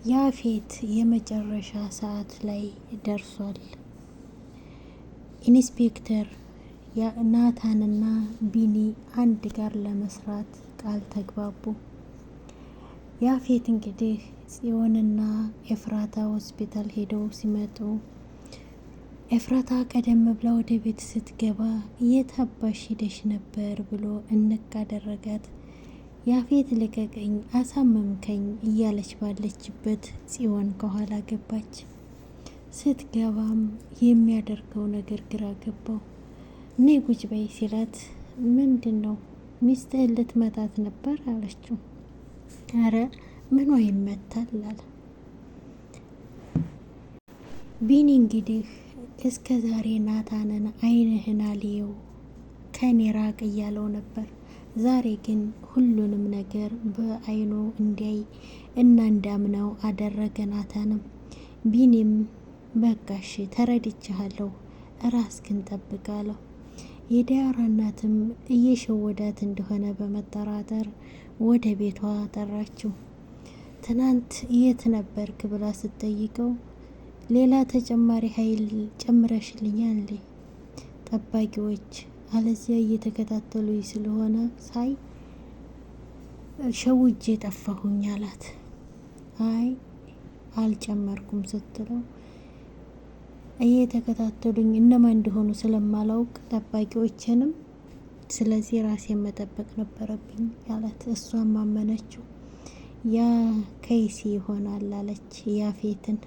ያፌት የመጨረሻ ሰዓት ላይ ደርሷል። ኢንስፔክተር ናታንና ቢኒ አንድ ጋር ለመስራት ቃል ተግባቡ። ያፌት እንግዲህ ጽዮንና ኤፍራታ ሆስፒታል ሄደው ሲመጡ ኤፍራታ ቀደም ብላ ወደ ቤት ስትገባ የት አባሽ ሄደሽ ነበር ብሎ እንቅ አደረጋት። ያፌት ልቀቀኝ፣ አሳመምከኝ እያለች ባለችበት ጽዮን ከኋላ ገባች። ስትገባም የሚያደርገው ነገር ግራ ገባው። እኔ ጉጭ በይ ሲላት ምንድን ነው ሚስትህን ልትመታት ነበር አለችው። አረ ምኗ ይመታል አለ ቢኒ። እንግዲህ እስከ ዛሬ ናታንን አይንህን አልየው ከኔ ራቅ እያለው ነበር። ዛሬ ግን ሁሉንም ነገር በአይኑ እንዲያይ እና እንዳምነው አደረገ ናታንም። ቢኒም በቃሽ ተረድቻለሁ፣ ራስህን ጠብቅ አለው። የዲያራ እናትም እየሸወዳት እንደሆነ በመጠራጠር ወደ ቤቷ ጠራችው። ትናንት የት ነበርክ ብላ ስትጠይቀው ሌላ ተጨማሪ ኃይል ጨምረሽልኛል እንዴ? ጠባቂዎች አለዚያ እየተከታተሉኝ ስለሆነ ሳይ ሸውጄ ጠፋሁኝ አላት። አይ አልጨመርኩም ስትለው እየተከታተሉኝ እነማን እንደሆኑ ስለማላውቅ ጠባቂዎችንም፣ ስለዚህ ራሴን መጠበቅ ነበረብኝ አላት። እሷም አመነችው። ያ ከይሲ ይሆናል አለች ያፌትን።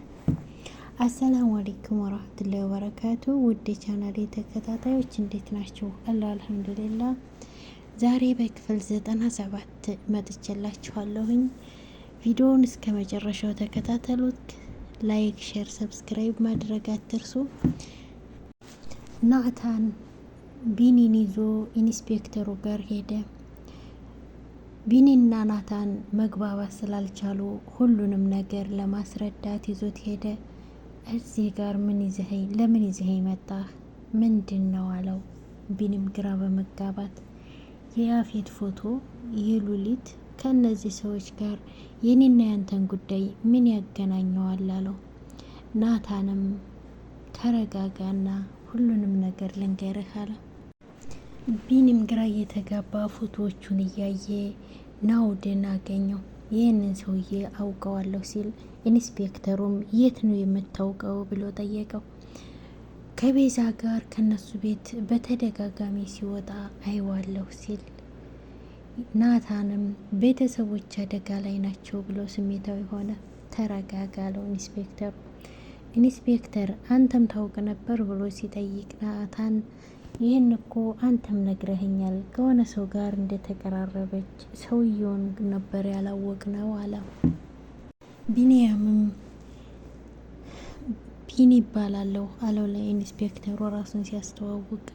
አሰላሙ አለይኩም ወራህመቱላሂ ወበረካቱ። ውድ ቻናሌ ተከታታዮች እንዴት ናቸው? አላህ አልሐምዱሊላህ። ዛሬ በክፍል 97 መጥቼላችኋለሁኝ። ቪዲዮውን እስከ መጨረሻው ተከታተሉት። ላይክ፣ ሼር፣ ሰብስክራይብ ማድረግ አትርሱ። ናታን ቢኒን ይዞ ኢንስፔክተሩ ጋር ሄደ። ቢኒና ናታን መግባባት ስላልቻሉ ሁሉንም ነገር ለማስረዳት ይዞት ሄደ። እዚህ ጋር ለምን ይዘኸኝ መጣህ? ምንድን ነው አለው። ቢኒም ግራ በመጋባት የያፌት ፎቶ የሉሊት ከነዚህ ሰዎች ጋር የኔና ያንተን ጉዳይ ምን ያገናኘዋል አለው። ናታንም ተረጋጋና ሁሉንም ነገር ልንገርህ አለ። ቢኒም ግራ እየተጋባ ፎቶዎቹን እያየ ናውድን አገኘው። ይህንን ሰውዬ አውቀዋለሁ ሲል ኢንስፔክተሩም የት ነው የምታውቀው ብሎ ጠየቀው። ከቤዛ ጋር ከነሱ ቤት በተደጋጋሚ ሲወጣ አይዋለሁ ሲል ናታንም ቤተሰቦች አደጋ ላይ ናቸው ብሎ ስሜታዊ ሆነ። ተረጋጋ አለው ኢንስፔክተሩ። ኢንስፔክተር አንተም ታውቅ ነበር ብሎ ሲጠይቅ ናታን ይህን እኮ አንተም ነግረህኛል፣ ከሆነ ሰው ጋር እንደተቀራረበች ሰውየውን ነበር ያላወቅ ነው አለ። ቢኒያምም ቢኒ ይባላለሁ አለው ለኢንስፔክተሩ ራሱን ሲያስተዋውቅ።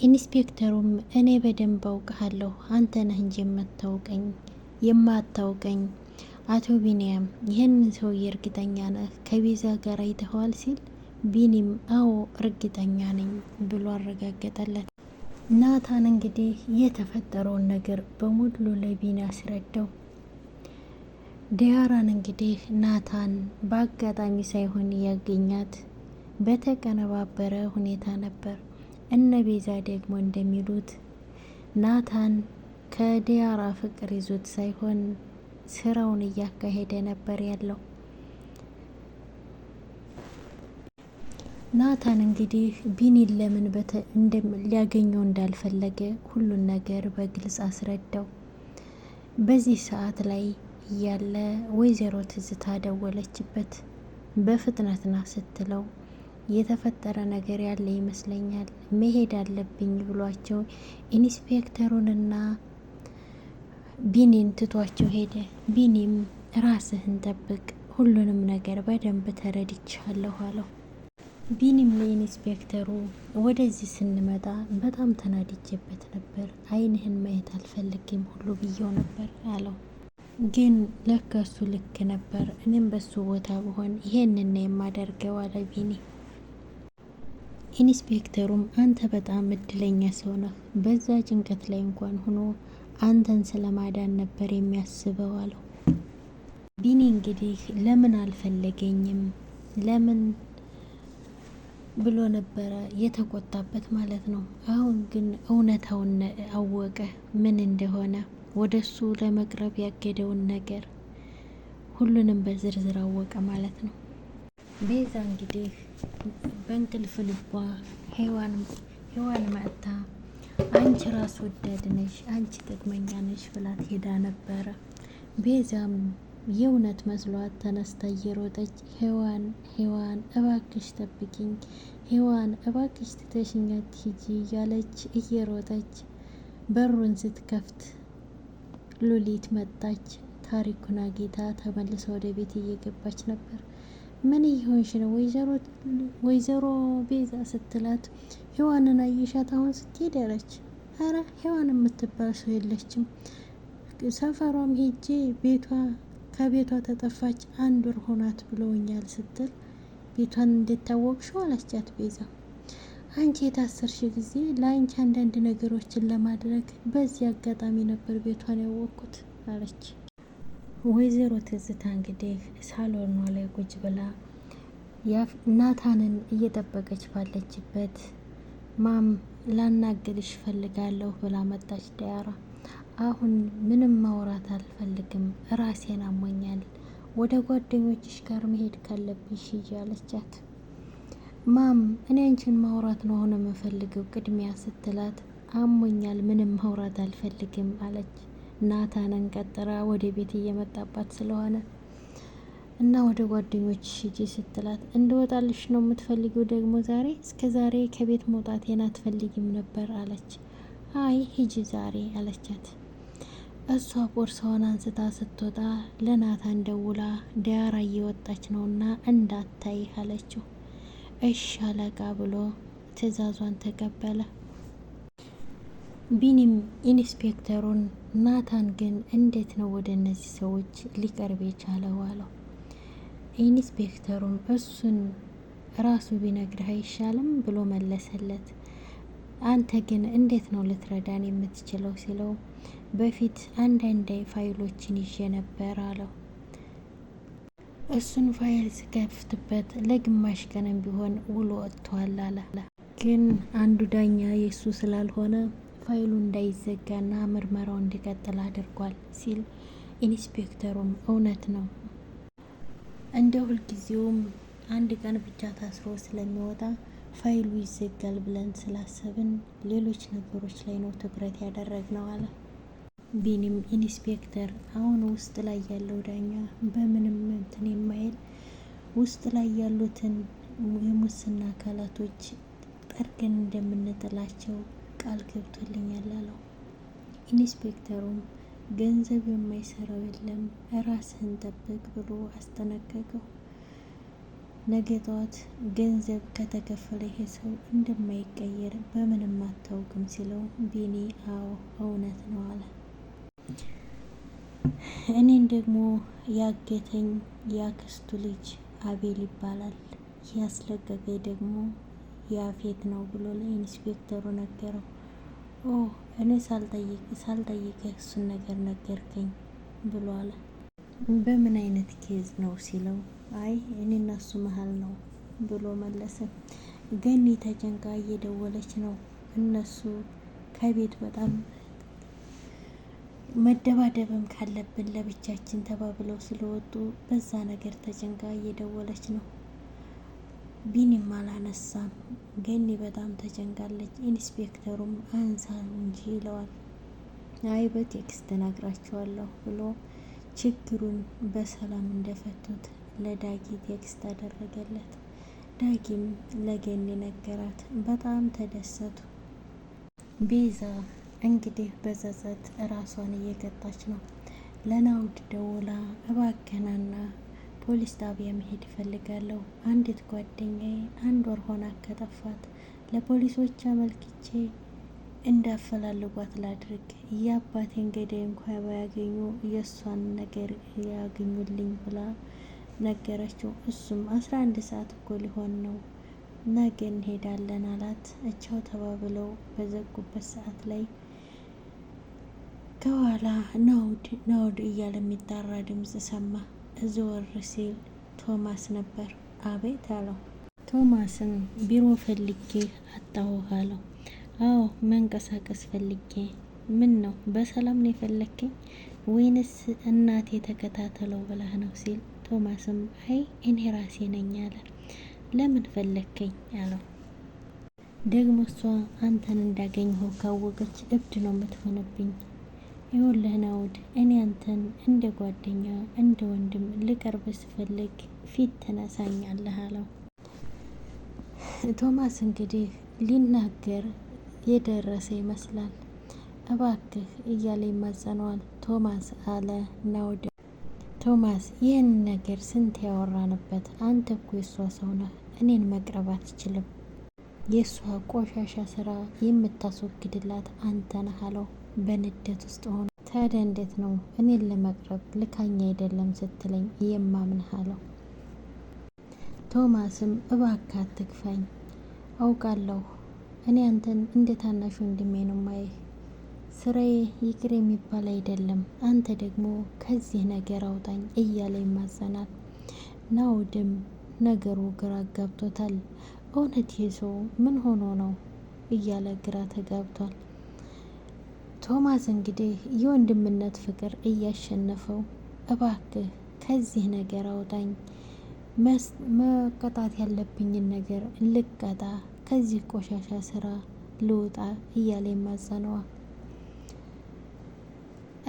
ኢንስፔክተሩም እኔ በደንብ አውቅሃለሁ፣ አንተ ነህ እንጂ የማታውቀኝ አቶ ቢኒያም፣ ይህንን ሰውዬ እርግጠኛ ነህ ከቤዛ ጋር አይተኸዋል ሲል ቢኒም አዎ እርግጠኛ ነኝ ብሎ አረጋገጠለት። ናታን እንግዲህ የተፈጠረውን ነገር በሙሉ ለቢኒ አስረዳው። ዲያራን እንግዲህ ናታን በአጋጣሚ ሳይሆን ያገኛት በተቀነባበረ ሁኔታ ነበር። እነ ቤዛ ደግሞ እንደሚሉት ናታን ከዲያራ ፍቅር ይዞት ሳይሆን ስራውን እያካሄደ ነበር ያለው። ናታን እንግዲህ ቢኒን ለምን ሊያገኘው እንዳልፈለገ ሁሉን ነገር በግልጽ አስረዳው። በዚህ ሰዓት ላይ እያለ ወይዘሮ ትዝታ ደወለችበት። በፍጥነት ና ስትለው የተፈጠረ ነገር ያለ ይመስለኛል መሄድ አለብኝ ብሏቸው ኢንስፔክተሩንና ቢኒን ትቷቸው ሄደ። ቢኒም ራስህን ጠብቅ፣ ሁሉንም ነገር በደንብ ተረድቻለሁ አለው። ቢኒም ለኢንስፔክተሩ ወደዚህ ስንመጣ በጣም ተናድጄበት ነበር፣ አይንህን ማየት አልፈልግም ሁሉ ብዬው ነበር አለው። ግን ለከሱ ልክ ነበር፣ እኔም በሱ ቦታ ብሆን ይሄንን የማደርገው አለ ቢኒ። ኢንስፔክተሩም አንተ በጣም እድለኛ ሰው ነህ፣ በዛ ጭንቀት ላይ እንኳን ሆኖ አንተን ስለማዳን ነበር የሚያስበው አለው። ቢኒ እንግዲህ ለምን አልፈለገኝም ለምን ብሎ ነበረ የተቆጣበት ማለት ነው። አሁን ግን እውነታውን አወቀ ምን እንደሆነ፣ ወደሱ ለመቅረብ ያገደውን ነገር ሁሉንም በዝርዝር አወቀ ማለት ነው። ቤዛ እንግዲህ በእንቅልፍ ልቧ ሔዋን መጥታ አንቺ ራስ ወዳድ ነሽ፣ አንቺ ጥቅመኛ ነሽ ብላት ሄዳ ነበረ። ቤዛም የእውነት መስሏት ተነስታ እየሮጠች ሔዋን እባክሽ ጠብቂኝ፣ ሔዋን እባክሽ ትተሽኝ አትሂጂ እያለች እየሮጠች በሩን ስትከፍት ሉሊት መጣች። ታሪኩን አግኝታ ተመልሳ ወደ ቤት እየገባች ነበር። ምን እየሆንሽ ነው ወይዘሮ ቤዛ ስትላት፣ ሔዋንን አየሻት አሁን ስትሄድ አለች። አረ ሔዋን የምትባል ሰው የለችም፣ ሰፈሯም ሄጄ ከቤቷ ተጠፋች 1 ወር ሆናት ብለውኛል ስትል፣ ቤቷን እንድታወቅሽው አለቻት ቤዛ። አንቺ የታሰርሽ ጊዜ ለአንቺ አንዳንድ ነገሮችን ለማድረግ በዚህ አጋጣሚ ነበር ቤቷን ያወቅኩት አለች። ወይዘሮ ትዝታ እንግዲህ ሳሎኗ ላይ ቁጭ ብላ ናታንን እየጠበቀች ባለችበት ማም ላናግርሽ ፈልጋለሁ ብላ መጣች ዳያራ። አሁን ምንም ማውራት አልፈልግም፣ ራሴን አሞኛል፣ ወደ ጓደኞችሽ ጋር መሄድ ካለብሽ እያለቻት፣ ማም እኔ አንቺን ማውራት ነው አሁን የምፈልገው ቅድሚያ ስትላት፣ አሞኛል ምንም ማውራት አልፈልግም አለች። ናታንን ቀጥራ ወደ ቤት እየመጣባት ስለሆነ እና ወደ ጓደኞች ሂጂ ስትላት፣ እንደወጣልሽ ነው የምትፈልጊው ደግሞ ዛሬ? እስከ ዛሬ ከቤት መውጣቴን አትፈልጊም ነበር አለች። አይ ሂጂ ዛሬ አለቻት። እሷ ቦርሳዋን አንስታ ስትወጣ ለናታን ደውላ ዳያራ እየወጣች ነውና እንዳታይ አለችው። እሺ አለቃ ብሎ ትዕዛዟን ተቀበለ። ቢኒም ኢንስፔክተሩን፣ ናታን ግን እንዴት ነው ወደ እነዚህ ሰዎች ሊቀርብ የቻለው አለው። ኢንስፔክተሩም እሱን ራሱ ቢነግርህ አይሻልም ብሎ መለሰለት። አንተ ግን እንዴት ነው ልትረዳን የምትችለው ሲለው፣ በፊት አንዳንድ ፋይሎችን ይዤ ነበር አለው። እሱን ፋይል ስከፍትበት ለግማሽ ቀንም ቢሆን ውሎ ወጥቷል አለ። ግን አንዱ ዳኛ የእሱ ስላልሆነ ፋይሉ እንዳይዘጋና ምርመራው እንዲቀጥል አድርጓል ሲል፣ ኢንስፔክተሩም እውነት ነው እንደ ሁልጊዜውም አንድ ቀን ብቻ ታስሮ ስለሚወጣ ፋይሉ ይዘጋል ብለን ስላሰብን ሌሎች ነገሮች ላይ ነው ትኩረት ያደረግነው አለ። ቢኒም ኢንስፔክተር አሁን ውስጥ ላይ ያለው ዳኛ በምንም እንትን የማይል ውስጥ ላይ ያሉትን የሙስና አካላቶች ጠርገን እንደምንጥላቸው ቃል ገብቶልኛል አለው። ኢንስፔክተሩም ገንዘብ የማይሰራው የለም ራስህን ጠብቅ ብሎ አስጠነቀቀው። ነገ ጠዋት ገንዘብ ከተከፈለ ይሄ ሰው እንደማይቀየር በምንም አታውቅም ሲለው፣ ቢኒ አዎ እውነት ነው አለ። እኔን ደግሞ ያገተኝ ያክስቱ ልጅ አቤል ይባላል፣ ያስለቀቀኝ ደግሞ ያፌት ነው ብሎ ለኢንስፔክተሩ ነገረው። ኦ እኔ ሳልጠይቅህ እሱን ነገር ነገርከኝ ብሎ አለ። በምን አይነት ኬዝ ነው ሲለው፣ አይ እኔና እሱ መሀል ነው ብሎ መለሰ። ገኒ ተጨንቃ እየደወለች ነው። እነሱ ከቤት በጣም መደባደብም ካለብን ለብቻችን ተባብለው ስለወጡ በዛ ነገር ተጨንቃ እየደወለች ነው። ቢኒም አላነሳም። ገኒ በጣም ተጨንቃለች። ኢንስፔክተሩም አንሳው እንጂ ይለዋል። አይ በቴክስት ነግራቸዋለሁ ብሎ ችግሩን በሰላም እንደፈቱት ለዳጊ ቴክስት አደረገለት። ዳጊም ለገኒ ነገራት። በጣም ተደሰቱ። ቤዛ እንግዲህ በጸጸት ራሷን እየቀጣች ነው። ለናውድ ደውላ እባከናና ፖሊስ ጣቢያ መሄድ እፈልጋለሁ፣ አንዲት ጓደኛዬ 1 ወር ሆና ከጠፋት ለፖሊሶች አመልክቼ እንዳፈላልጓት ላድርግ፣ የአባቴን ገዳይ እንኳ ባያገኙ የእሷን ነገር ያገኙልኝ ብላ ነገረችው። እሱም 11 ሰዓት እኮ ሊሆን ነው ነገ እንሄዳለን አላት። እቻው ተባብለው በዘጉበት ሰዓት ላይ ከኋላ ናውድ እያለ የሚጣራ ድምፅ ሰማ። ዘወር ሲል ቶማስ ነበር። አቤት አለው። ቶማስም ቢሮ ፈልጌ አጣሁህ አለው። አዎ መንቀሳቀስ ፈልጌ። ምን ነው በሰላም ነው የፈለግከኝ ወይንስ እናቴ ተከታተለው ብለህ ነው ሲል ቶማስም አይ እኔ ራሴ ነኝ አለ። ለምን ፈለግከኝ አለው። ደግሞ እሷ አንተን እንዳገኘሁ ካወቀች እብድ ነው የምትሆንብኝ። ይኸውልህ ናኦድ እኔ አንተን እንደ ጓደኛ እንደ ወንድም ልቀርብ ስፈልግ ፊት ትነሳኛለህ አለው። ቶማስ እንግዲህ ሊናገር የደረሰ ይመስላል። እባክህ እያለ ይማጸነዋል። ቶማስ አለ ናኦድ። ቶማስ ይህን ነገር ስንት ያወራንበት፣ አንተ እኮ የሷ ሰው ነህ፣ እኔን መቅረብ አትችልም። የእሷ ቆሻሻ ስራ የምታስወግድላት አንተ ነህ አለው በንዴት ውስጥ ሆኖ። ታዲያ እንዴት ነው እኔን ለመቅረብ ልካኛ አይደለም ስትለኝ የማምንህ አለው። ቶማስም እባክህ አትግፋኝ፣ አውቃለሁ እኔ አንተን እንደ ታናሽ ወንድሜ ነው ማየህ። ስራዬ ይቅር የሚባል አይደለም፣ አንተ ደግሞ ከዚህ ነገር አውጣኝ እያለ ይማጸናል። ናኦድም ነገሩ ግራ ጋብቶታል። እውነት ይህ ሰው ምን ሆኖ ነው እያለ ግራ ተጋብቷል። ቶማስ እንግዲህ የወንድምነት ፍቅር እያሸነፈው እባክህ ከዚህ ነገር አውጣኝ፣ መቀጣት ያለብኝን ነገር ልቀጣ፣ ከዚህ ቆሻሻ ስራ ልውጣ እያለ ይማጸነዋል።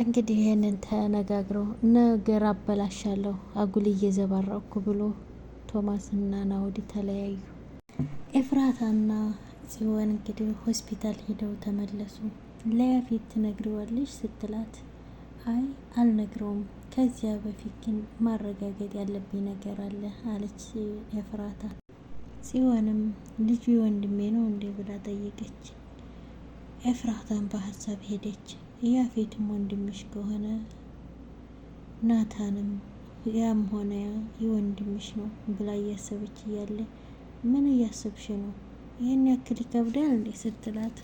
እንግዲህ ይህንን ተነጋግረው ነገር አበላሻለሁ አጉል እየዘባረኩ ብሎ ቶማስና ናኦድ ተለያዩ። ኤፍራታና ጽዮን እንግዲህ ሆስፒታል ሄደው ተመለሱ። ለያፌት ትነግሪዋለሽ ስትላት አይ አልነግረውም፣ ከዚያ በፊት ግን ማረጋገጥ ያለብኝ ነገር አለ አለች ኤፍራታ። ጽዮንም ልጁ ወንድሜ ነው እንዴ ብላ ጠየቀች። ኤፍራታን በሀሳብ ሄደች። ያፌትም ወንድምሽ ከሆነ ናታንም ያም ሆነ የወንድምሽ ነው ብላ እያሰበች እያለ ምን እያሰብሽ ነው? ይህን ያክል ይከብዳል እንዴ ስትላት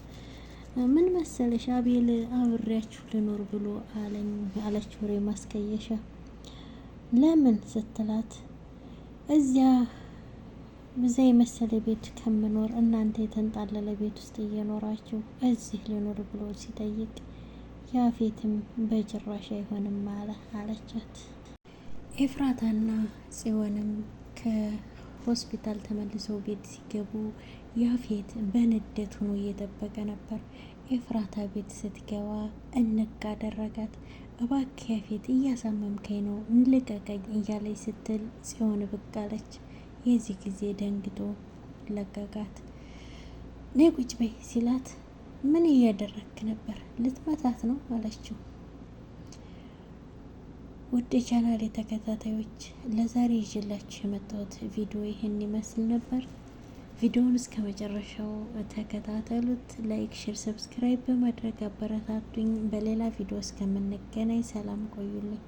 ምን መሰለሽ አቤል አብሬያችሁ ልኖር ብሎ አለኝ አለች። ወሬ ማስቀየሻ ለምን ስትላት እዚያ ብዛ የመሰለ ቤት ከምኖር እናንተ የተንጣለለ ቤት ውስጥ እየኖራችሁ እዚህ ልኖር ብሎ ሲጠይቅ ያፌትም በጭራሽ አይሆንም አለቻት። ኤፍራታና ጽዮንም ከሆስፒታል ተመልሰው ቤት ሲገቡ ያፌት በንዴት ሆኖ እየጠበቀ ነበር። ኤፍራታ ቤት ስትገባ እንቅ አደረጋት። እባክህ ያፌት እያሳመምከኝ ነው ልቀቀኝ እያለች ስትል ጽዮን ብቅ አለች። የዚህ ጊዜ ደንግጦ ለቀቃት። ነይ ቁጭ በይ ሲላት ምን እያደረግክ ነበር? ልትመታት ነው አለችው። ውድ ቻናል ተከታታዮች ለዛሬ ይዤላችሁ የመጣሁት ቪዲዮ ይህን ይመስል ነበር። ቪዲዮውን እስከ መጨረሻው ተከታተሉት። ላይክ፣ ሼር፣ ሰብስክራይብ በማድረግ አበረታቱኝ። በሌላ ቪዲዮ እስከምንገናኝ ሰላም ቆዩልኝ።